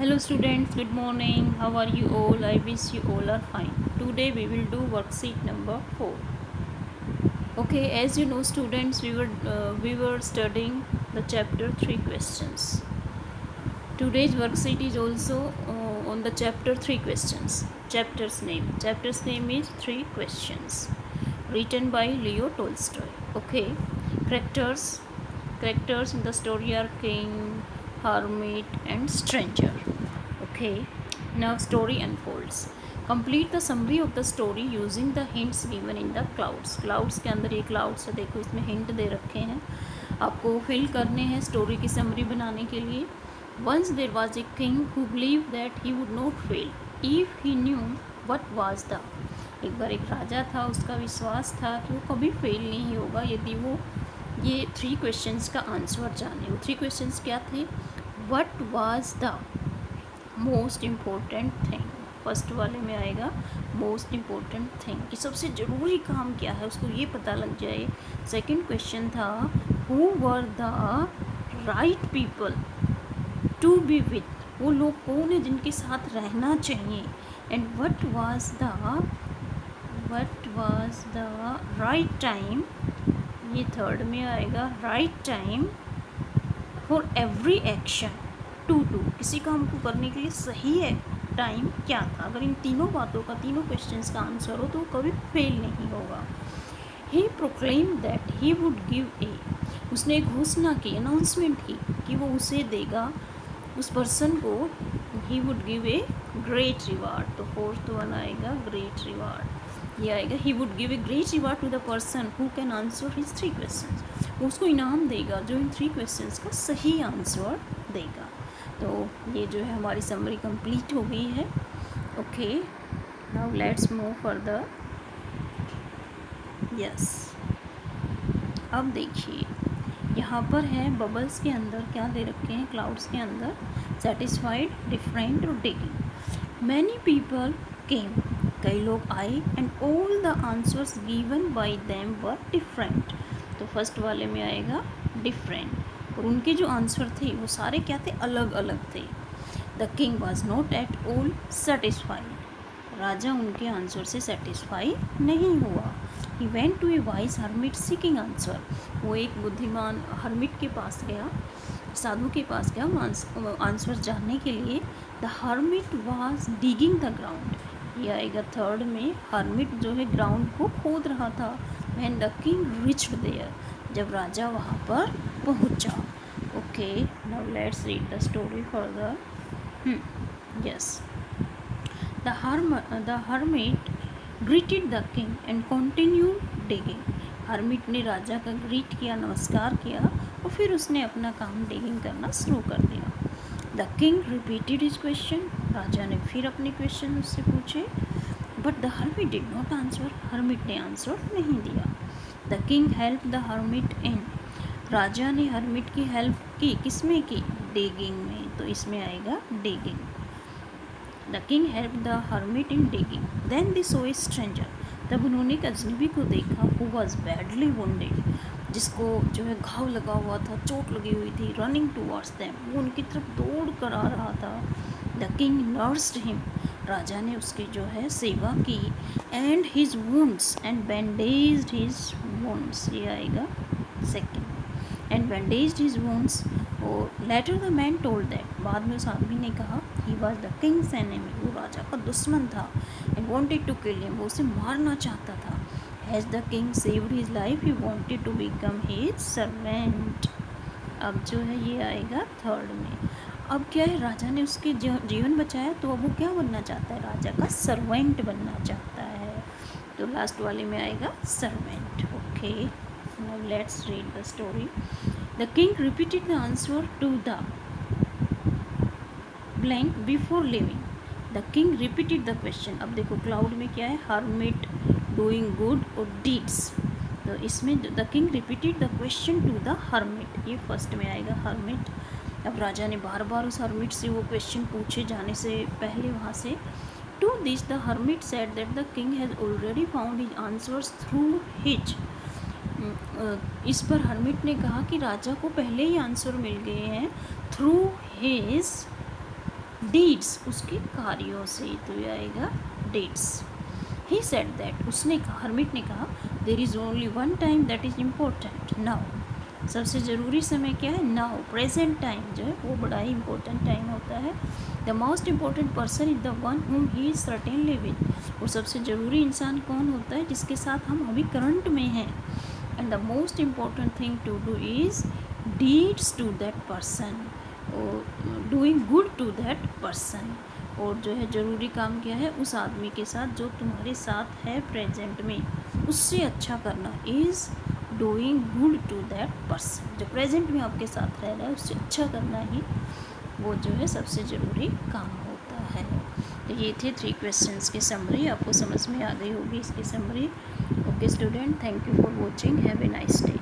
Hello students, good morning. How are you all? I wish you all are fine. Today we will do worksheet number 4. Okay, as you know students, we were studying the chapter 3 questions. Today's worksheet is also on the chapter 3 questions. Chapter's name is 3 questions. Written by Leo Tolstoy. Okay, characters characters in the story are king, hermit and stranger. Okay, now story unfolds. Complete the summary of the story using the hints given in the clouds के अंदर ये clouds है, देखो इसमें hint दे रखे हैं, आपको fill करने हैं स्टोरी की समरी बनाने के लिए. Once there was a king who believed that he would not fail if he knew what was the. एक बार एक राजा था, उसका विश्वास था कि वो कभी फेल नहीं होगा यदि वो ये 3 क्वेश्चंस का आंसर जाने. वो 3 क्वेश्चंस क्या थे? What was the most important thing. First वाले में आएगा मोस्ट इम्पोर्टेंट थिंग कि सबसे ज़रूरी काम क्या है, उसको ये पता लग जाए. सेकंड क्वेश्चन था who were the right people to be with. वो लोग कौन है जिनके साथ रहना चाहिए. And what was the right time. ये थर्ड में आएगा right time for every action to do. किसी काम को करने के लिए सही है टाइम क्या था. अगर इन तीनों बातों का, तीनों क्वेश्चंस का आंसर हो तो वो कभी फेल नहीं होगा. He proclaim that he would give a. उसने एक घोषणा की, अनाउंसमेंट की कि वो उसे देगा, उस पर्सन को. He would give a great reward. तो फोर्थ वन आएगा ग्रेट रिवार्ड. ये आएगा he would give a great reward to the person who can answer his 3 question. वो उसको इनाम देगा जो इन 3 क्वेश्चंस का सही आंसर देगा. तो ये जो है हमारी समरी कंप्लीट हो गई है. Okay, now let's move further. Yes, अब देखिए यहाँ पर है बबल्स के अंदर क्या दे रखे हैं, क्लाउड्स के अंदर सेटिस्फाइड, डिफरेंट और डिगिंग. Many people came. कई लोग आए. And all the answers given by them were different. तो फर्स्ट वाले में आएगा डिफरेंट. और उनके जो आंसर थे वो सारे क्या थे, अलग अलग थे. The king was not at all satisfied. राजा उनके आंसर से सेटिस्फाई नहीं हुआ. He went to a wise hermit seeking answer. वो एक बुद्धिमान हर्मिट के पास गया, साधु के पास गया आंसर जानने के लिए. The hermit was digging the ground. ये आएगा थर्ड में. हर्मिट जो है ग्राउंड को खोद रहा था. When the king reached there. जब राजा वहाँ पर पहुँचा. Okay, now let's read the story further. Yes, the hermit greeted the king and continued digging. Hermit ने राजा का ग्रीट किया, नमस्कार किया और फिर उसने अपना काम डिगिंग करना शुरू कर दिया. The king repeated his question. राजा ने फिर अपने क्वेश्चन उससे पूछे. But the hermit did not answer. Hermit ने आंसर नहीं दिया. The king help the hermit in. राजा ने हर्मिट की हेल्प की. किसमें की? डिगिंग में. तो इसमें आएगा digging. The king help the hermit in digging. Then they saw a stranger. तब उन्होंने एक अजनबी को देखा. Who was badly wounded. जिसको जो है घाव लगा हुआ था, चोट लगी हुई थी. Running towards them. वो उनकी तरफ दौड़ कर आ रहा था. The king nursed him. राजा ने उसकी जो है सेवा की. And his wounds and bandaged his wounds. ये आएगा second. And bandaged his wounds. और later the man told that. बाद में उस आदमी ने कहा he was the king's enemy. वो राजा का दुश्मन था. And wanted to kill him. वो उसे मारना चाहता था. Has the king saved his life he wanted to become his servant. अब जो है ये आएगा थर्ड में. अब क्या है, राजा ने उसके जीवन बचाया तो अब वो क्या बनना चाहता है, राजा का सर्वेंट बनना चाहता है. तो लास्ट वाले में आएगा servant. Okay, now let's read the story. The king repeated the answer to the blank before leaving. The king repeated the question. अब देखो क्लाउड में क्या है, हर्मिट, डूइंग गुड और डीड्स. तो इसमें the king repeated the question to the hermit. ये first में आएगा हर्मिट. अब राजा ने बार बार उस हर्मिट से वो क्वेश्चन पूछे जाने से पहले वहाँ से. To this the hermit said that the king has already found his answers through his. इस पर हर्मिट ने कहा कि राजा को पहले ही आंसर मिल गए हैं थ्रू हिज डीड्स उसके कार्यों से, तो ये आएगा डीड्स। ही सेड दैट, उसने कहा, हर्मिट ने कहा, there is only one time that is important, now. सबसे ज़रूरी समय क्या है? नाउ, प्रेजेंट टाइम जो है वो बड़ा ही इम्पोर्टेंट टाइम होता है। The most important person is the one whom he is certainly with, और सबसे ज़रूरी इंसान कौन होता है? जिसके साथ हम अभी करंट में हैं। And the most important thing to do is deeds to that person, और doing good to that person. और जो है ज़रूरी काम क्या है? उस आदमी के साथ जो तुम्हारे साथ है प्रेजेंट में, उससे अच्छा करना, is doing good to that person. जो प्रेजेंट में आपके साथ रह रहा है उससे अच्छा करना ही वो जो है सबसे ज़रूरी काम होता है। तो ये थे 3 क्वेश्चंस की समरी, आपको समझ में आ गई होगी इसकी summary. Okay student, thank you for watching, have a nice day.